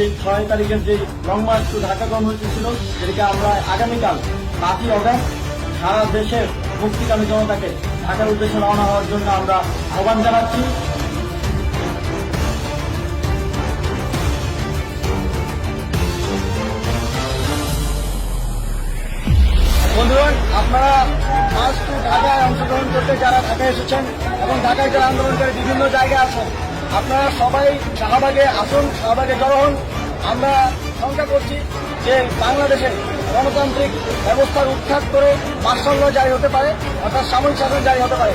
যে 6 তারিখের যে লং মার্চ টু ঢাকা কর্মসূচি ছিল, সেটাকে আমরা আগামীকাল 5ই অগস্ট সারা দেশের মুক্তিকামী জনতাকে ঢাকার উদ্দেশ্যে রওনা হওয়ার জন্য আমরা আহ্বান জানাচ্ছি। বন্ধুগণ, আপনারা মার্চ টু ঢাকায় অংশগ্রহণ করতে যারা ঢাকায় এসেছেন এবং ঢাকায় যারা আন্দোলনকারী বিভিন্ন জায়গায় আছেন, আপনারা সবাই শাহবাগে আসুন, শাহবাগে জড়ো হন। আমরা শঙ্কা করছি যে বাংলাদেশের গণতান্ত্রিক ব্যবস্থার উৎখাত করে মার্শাল ল জারি হতে পারে, অর্থাৎ সামরিক শাসন জারি হতে পারে।